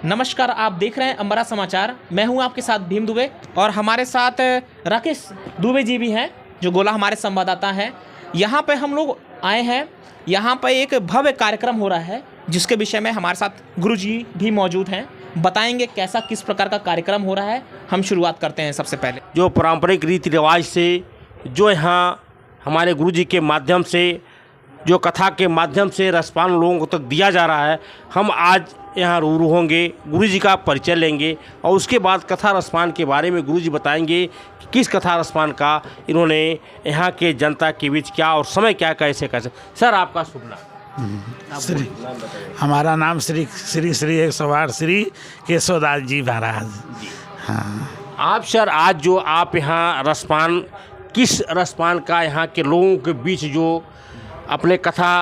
नमस्कार, आप देख रहे हैं अमरा समाचार। मैं हूं आपके साथ भीम दुबे और हमारे साथ राकेश दुबे जी भी हैं जो गोला हमारे संवाददाता हैं। यहाँ पे हम लोग आए हैं, यहाँ पे एक भव्य कार्यक्रम हो रहा है जिसके विषय में हमारे साथ गुरु जी भी मौजूद हैं। बताएंगे कैसा किस प्रकार का कार्यक्रम हो रहा है। हम शुरुआत करते हैं सबसे पहले जो पारंपरिक रीति रिवाज से जो यहाँ हमारे गुरु जी के माध्यम से जो कथा के माध्यम से रसपान लोगों तक दिया जा रहा है, हम आज यहाँ रूबरू होंगे, गुरु जी का परिचय लेंगे और उसके बाद कथा रसपान के बारे में गुरु जी बताएंगे कि किस कथा रसपान का इन्होंने यहाँ के जनता के बीच क्या और समय क्या कैसे कैसे। सर, आपका शुभ नाम? श्री हमारा नाम श्री श्री श्री 108 श्री केशवदास जी महाराज। हाँ, आप सर आज जो आप यहाँ रसपान, किस रसपान का यहाँ के लोगों के बीच जो अपने कथा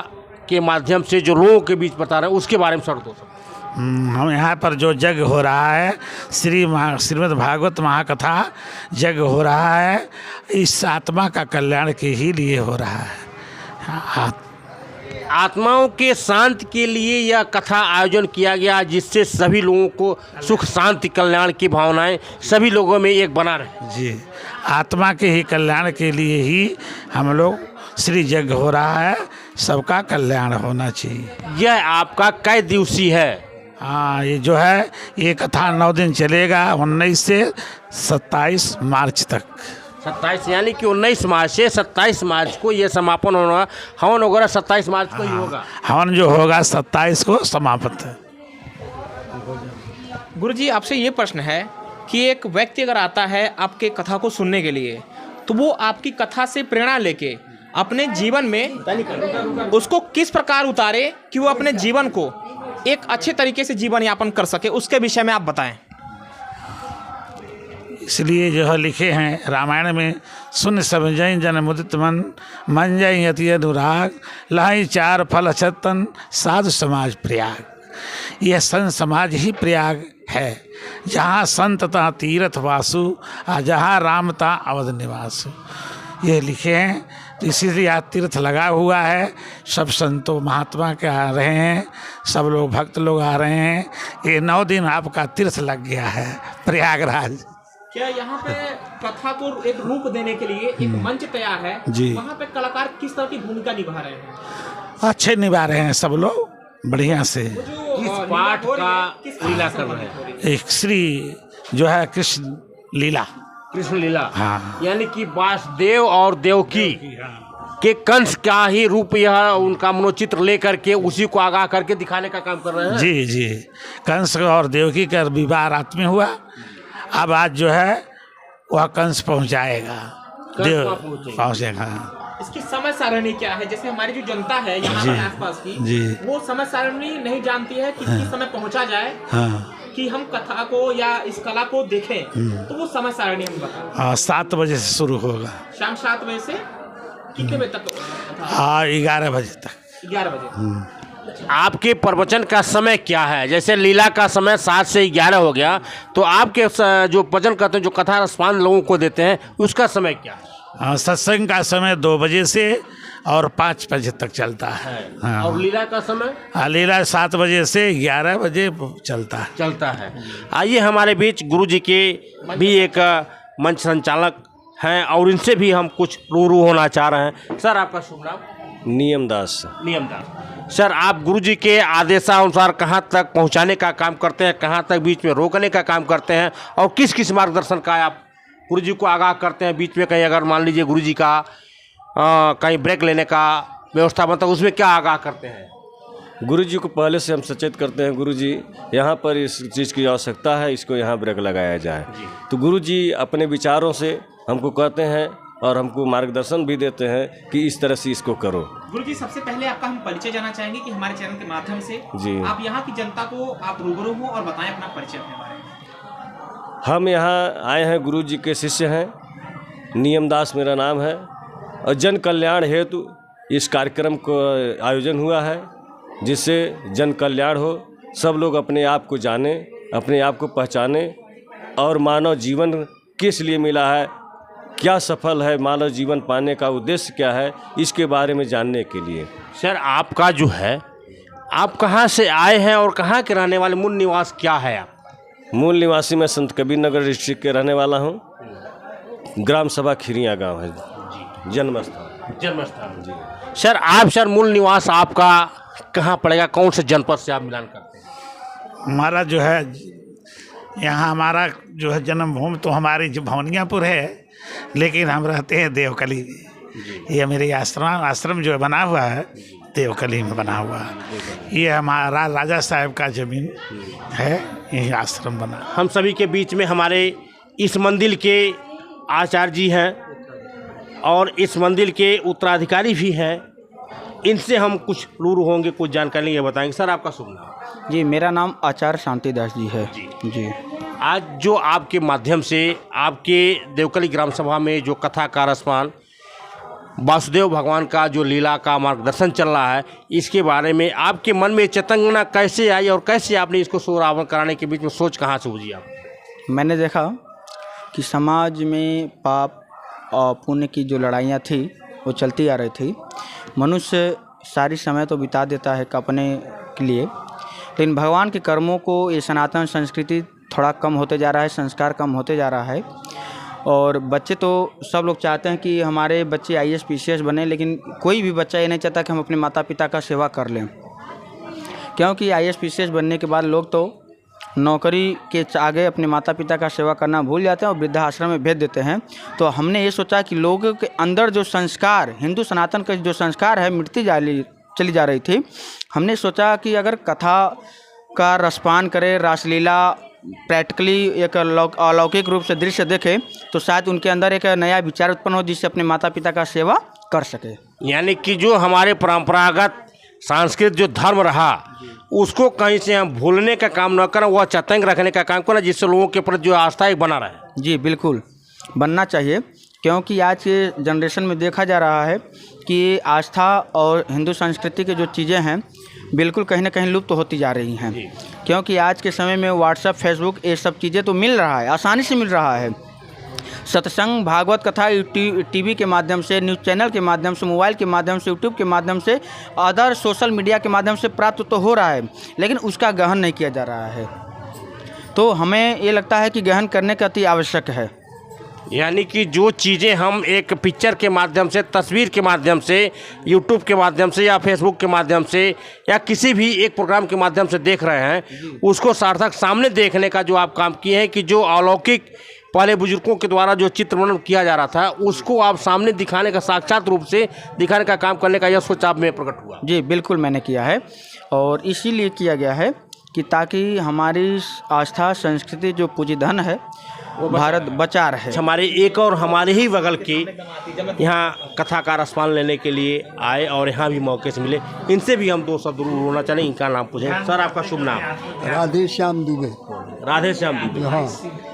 के माध्यम से जो लोगों के बीच बता रहे हैं उसके बारे में सर दो सब। हम यहाँ पर जो यज्ञ हो रहा है, श्रीमद् भागवत महाकथा यज्ञ हो रहा है, इस आत्मा का कल्याण के ही लिए हो रहा है। आत्माओं के शांति के लिए यह कथा आयोजन किया गया जिससे सभी लोगों को सुख शांति कल्याण की भावनाएं सभी लोगों में एक बना रहे। जी, आत्मा के ही कल्याण के लिए ही हम लोग श्री यज्ञ हो रहा है, सबका कल्याण होना चाहिए। यह आपका कै दिवसीय है? हाँ, ये जो है ये कथा 9 दिन चलेगा, 19 से 27 मार्च तक। 27 यानी कि 19 मार्च से 27 मार्च को ये समापन होना। हवन वगैरह 27 मार्च को ही होगा। हवन जो होगा 27 को समाप्त है। गुरुजी, आपसे ये प्रश्न है कि एक व्यक्ति अगर आता है आपके कथा को सुनने के लिए, तो वो आपकी कथा से प्रेरणा लेके अपने जीवन में उसको किस प्रकार उतारे कि वो अपने जीवन को एक अच्छे तरीके से जीवन यापन कर सके, उसके विषय में आप बताएं। इसलिए जो है लिखे हैं रामायण में, सुन समझई जन मुदित मन, मन जई अति अनुराग, लाई 4 फल अछतन, साधु समाज प्रयाग। यह संत समाज ही प्रयाग है, जहाँ संत ता तीर्थ वासु, जहाँ राम ता अवध निवासु। ये लिखे हैं, तो इसीलिए आज तीर्थ लगा हुआ है। सब संतों महात्मा के आ रहे हैं, सब लोग भक्त लोग आ रहे हैं। ये 9 दिन आपका तीर्थ लग गया है प्रयागराज। क्या यहाँ पे कथा को एक रूप देने के लिए एक मंच तैयार है जी। वहाँ पे कलाकार किस तरह की भूमिका निभा रहे हैं? अच्छे निभा रहे हैं सब लोग, बढ़िया से। किस पाठ का लीला कर रहे हैं? एक श्री जो है कृष्ण लीला। कृष्ण लीला। हाँ। यानी कि वासुदेव और देवकी के कंस का ही रूप यह उनका मनोचित्र लेकर के उसी को आगाह करके दिखाने का काम कर रहे हैं। जी जी, कंस और देवकी का विवाह रात में हुआ। अब आज जो है वह कंस पहुंचाएगा, देव पहुंचेगा। इसकी समय सारणी क्या है? जैसे हमारी जो जनता है यहाँ जी, पर आसपास की जी, वो समय सारणी नहीं जानती है कि किस समय पहुंचा जाए। हाँ, कि हम कथा को या इस कला को देखें, तो वो समय सारणी हम बताएं। 7 बजे से शुरू होगा। शाम 7 बजे से कितने बजे तक? 11 बजे तक। 11 बजे। आपके प्रवचन का समय क्या है? जैसे लीला का समय 7 से 11 हो गया, तो आपके जो प्रवचन करते हैं, जो कथा रसपान लोगों को देते हैं, उसका समय क्या है? सत्संग का समय 2 बजे से और 5 बजे तक चलता है। हाँ। और लीला का समय? लीला 7 बजे से 11 बजे चलता है। आइए, हमारे बीच गुरु जी के भी एक मंच संचालक हैं और इनसे भी हम कुछ रूबरू होना चाह रहे हैं। सर, आपका शुभ नाम? नियमदास। नियमदास। सर, आप गुरु जी के आदेशानुसार कहाँ तक पहुँचाने का काम करते हैं, कहाँ तक बीच में रोकने का काम करते हैं और किस किस मार्गदर्शन का आप गुरु जी को आगाह करते हैं? बीच में कहीं अगर मान लीजिए गुरु जी का कहीं ब्रेक लेने का व्यवस्था बनता है, उसमें क्या आगाह करते हैं? गुरु जी को पहले से हम सचेत करते हैं, गुरु जी यहाँ पर इस चीज़ की आवश्यकता है, इसको यहाँ ब्रेक लगाया जाए। तो गुरु जी अपने विचारों से हमको कहते हैं और हमको मार्गदर्शन भी देते हैं कि इस तरह से इसको करो। गुरुजी, सबसे पहले आपका हम परिचय जानना चाहेंगे कि हमारे चैनल के माध्यम से जी आप यहाँ की जनता को आप रूबरू हो और बताएं अपना परिचय अपने बारे में। हम यहाँ आए हैं, गुरु जी के शिष्य हैं, नियमदास मेरा नाम है और जन कल्याण हेतु इस कार्यक्रम को आयोजन हुआ है जिससे जन कल्याण हो, सब लोग अपने आप को जाने, अपने आप को पहचाने और मानव जीवन किस लिए मिला है, क्या सफल है, मानव जीवन पाने का उद्देश्य क्या है, इसके बारे में जानने के लिए। सर, आपका जो है आप कहाँ से आए हैं और कहाँ के रहने वाले, मूल निवास क्या है आप? मूल निवासी मैं संत कबीर नगर डिस्ट्रिक्ट के रहने वाला हूँ। ग्राम सभा खिरिया गांव है जन्म स्थान जी। सर मूल निवास आपका कहाँ पड़ेगा, कौन से जनपद से आप मिलान करते हैं? हमारा जो है यहाँ हमारा जो है जन्मभूमि तो हमारी जो भवनियापुर है, लेकिन हम रहते हैं देवकली में। ये मेरी आश्रम जो बना हुआ है देवकली में बना हुआ है। ये हमारा राजा साहब का जमीन है, यही आश्रम बना। हम सभी के बीच में हमारे इस मंदिर के आचार्य जी हैं और इस मंदिर के उत्तराधिकारी भी हैं। इनसे हम कुछ रूरू होंगे, कुछ जानकारी ये बताएंगे। सर आपका शुभ नाम? जी, मेरा नाम आचार्य शांतिदास जी है जी। आज जो आपके माध्यम से आपके देवकली ग्राम सभा में जो कथा का रसपान वासुदेव भगवान का जो लीला का मार्गदर्शन चल रहा है, इसके बारे में आपके मन में चेतना कैसे आई और कैसे आपने इसको शोरावन कराने के बीच में सोच कहाँ से बुझी आप? मैंने देखा कि समाज में पाप और पुण्य की जो लड़ाइयाँ थी वो चलती आ रही थी। मनुष्य सारी समय तो बिता देता है अपने के लिए, लेकिन भगवान के कर्मों को ये सनातन संस्कृति थोड़ा कम होते जा रहा है, संस्कार कम होते जा रहा है। और बच्चे तो सब लोग चाहते हैं कि हमारे बच्चे IAS PCS बने, लेकिन कोई भी बच्चा ये नहीं चाहता कि हम अपने माता पिता का सेवा कर लें, क्योंकि IAS PCS बनने के बाद लोग तो नौकरी के आगे अपने माता पिता का सेवा करना भूल जाते हैं और वृद्धाश्रम में भेज देते हैं। तो हमने ये सोचा कि लोगों के अंदर जो संस्कार, हिंदू सनातन का जो संस्कार है, मिटती चली जा रही थी। हमने सोचा कि अगर कथा का रसपान करें, रासलीला प्रैक्टिकली एक अलौकिक रूप से दृश्य देखें, तो शायद उनके अंदर एक नया विचार उत्पन्न हो जिससे अपने माता पिता का सेवा कर सके। यानी कि जो हमारे परंपरागत सांस्कृतिक जो धर्म रहा उसको कहीं से हम भूलने का काम न करें, वह चतंग रखने का काम करें, जिससे लोगों के प्रति जो आस्था एक बना रहे। जी बिल्कुल बनना चाहिए, क्योंकि आज के जनरेशन में देखा जा रहा है कि आस्था और हिंदू संस्कृति की जो चीज़ें हैं बिल्कुल कहीं ना कहीं लुप्त होती जा रही हैं। क्योंकि आज के समय में व्हाट्सएप, फेसबुक, ये सब चीज़ें तो मिल रहा है, आसानी से मिल रहा है। सत्संग, भागवत कथा टीवी के माध्यम से, न्यूज़ चैनल के माध्यम से, मोबाइल के माध्यम से, यूट्यूब के माध्यम से, अदर सोशल मीडिया के माध्यम से प्राप्त तो हो रहा है, लेकिन उसका गहन नहीं किया जा रहा है। तो हमें ये लगता है कि गहन करने का अति आवश्यक है। यानी कि जो चीज़ें हम एक पिक्चर के माध्यम से, तस्वीर के माध्यम से, यूट्यूब के माध्यम से या फेसबुक के माध्यम से या किसी भी एक प्रोग्राम के माध्यम से देख रहे हैं, उसको सार्थक सामने देखने का जो आप काम किए हैं कि जो अलौकिक पहले बुजुर्गों के द्वारा जो चित्र वर्णन किया जा रहा था उसको आप सामने दिखाने का, साक्षात रूप से दिखाने का काम करने का यह सोच आप में प्रकट हुआ। जी बिल्कुल मैंने किया है, और इसीलिए किया गया है कि ताकि हमारी आस्था, संस्कृति, जो पूजी धन है वो भारत बचा रहे। हमारे एक और हमारे ही बगल के यहाँ कथा का रसपान लेने के लिए आए और यहाँ भी मौके से मिले, इनसे भी हम दो शब्द होना चाहें, इनका नाम पूछें। सर आपका शुभ नाम? राधे श्याम दुबे। राधे श्याम दुबे। हाँ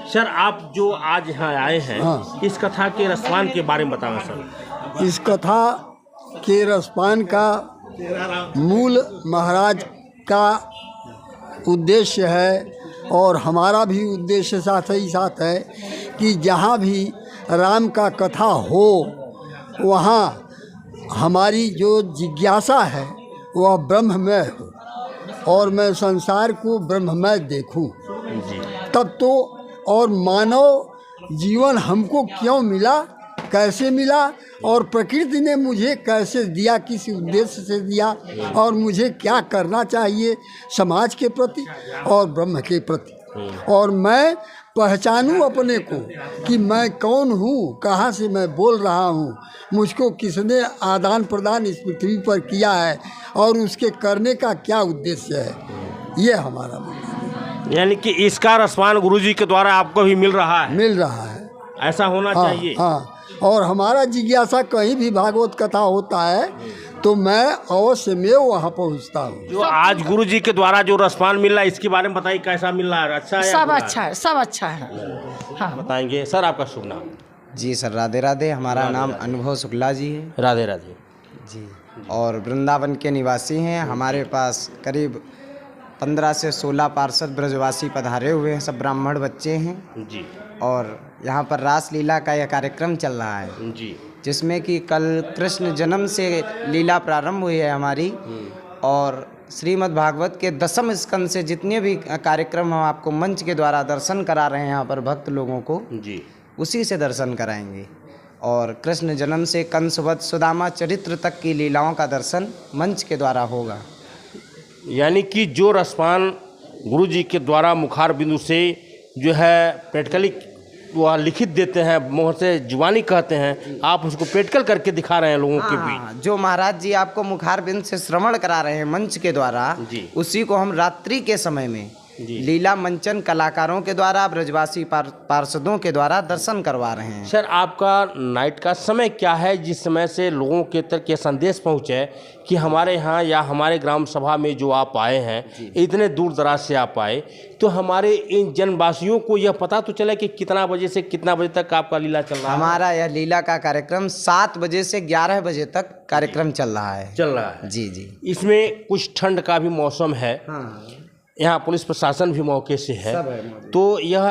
सर आप जो आज यहाँ आए हैं, हाँ। इस कथा के रसपान के बारे में बताएं सर। इस कथा के रसपान का मूल महाराज का उद्देश्य है और हमारा भी उद्देश्य साथ ही साथ है कि जहाँ भी राम का कथा हो वहाँ हमारी जो जिज्ञासा है वह ब्रह्ममय हो और मैं संसार को ब्रह्ममय देखूं। तब तो और मानव जीवन हमको क्यों मिला, कैसे मिला और प्रकृति ने मुझे कैसे दिया, किस उद्देश्य से दिया और मुझे क्या करना चाहिए समाज के प्रति और ब्रह्म के प्रति, और मैं पहचानूं अपने को कि मैं कौन हूँ, कहाँ से मैं बोल रहा हूँ, मुझको किसने आदान प्रदान इस पृथ्वी पर किया है और उसके करने का क्या उद्देश्य है, ये हमारा मुद्दा। यानी कि इसका रसपान गुरुजी के द्वारा आपको भी मिल रहा है? मिल रहा है, ऐसा होना चाहिए। हाँ, और हमारा जिज्ञासा कहीं भी भागवत कथा होता है तो मैं अवश्य में वहाँ पहुँचता हूँ। जो आज गुरुजी के द्वारा जो रसपान मिल रहा है इसके बारे में बताइए, कैसा मिल रहा है? अच्छा है? सब अच्छा है, सब अच्छा है। हाँ बताएंगे। सर आपका शुभ नाम? जी सर, राधे राधे। हमारा नाम अनुभव शुक्ला जी है। राधे राधे जी, और वृंदावन के निवासी हैं। हमारे पास करीब 15 से 16 पार्षद ब्रजवासी पधारे हुए हैं, सब ब्राह्मण बच्चे हैं जी। और यहाँ पर रासलीला का यह कार्यक्रम चल रहा है जी, जिसमें कि कल कृष्ण जन्म से लीला प्रारंभ हुई है हमारी और श्रीमद् भागवत के 10वें स्कंद से जितने भी कार्यक्रम हम आपको मंच के द्वारा दर्शन करा रहे हैं यहाँ पर भक्त लोगों को, जी, उसी से दर्शन कराएंगे। और कृष्ण जन्म से कंसवध सुदामा चरित्र तक की लीलाओं का दर्शन मंच के द्वारा होगा। यानी कि जो रसपान गुरु जी के द्वारा मुखार बिंदु से जो है प्रैक्टिकली वह लिखित देते हैं, मुँह से जुबानी कहते हैं, आप उसको प्रैक्टिकल करके दिखा रहे हैं लोगों के बीच। हाँ, जो महाराज जी आपको मुखारबिंद से श्रवण करा रहे हैं मंच के द्वारा, जी। उसी को हम रात्रि के समय में जी। लीला मंचन कलाकारों के द्वारा, ब्रजवासी पार्षदों के द्वारा दर्शन करवा रहे हैं। सर, आपका नाइट का समय क्या है जिस समय से लोगों के तक ये संदेश पहुँचे कि हमारे यहाँ या हमारे ग्राम सभा में जो आप आए हैं, इतने दूर दराज से आप आए, तो हमारे इन जनवासियों को यह पता तो चले कि कितना बजे से कितना बजे तक आपका लीला चल रहा है? हमारा यह लीला का कार्यक्रम 7 बजे से 11 बजे तक कार्यक्रम चल रहा है। जी जी। इसमें कुछ ठंड का भी मौसम है, हाँ, यहाँ पुलिस प्रशासन भी मौके से है, सब है मौजूद। तो यह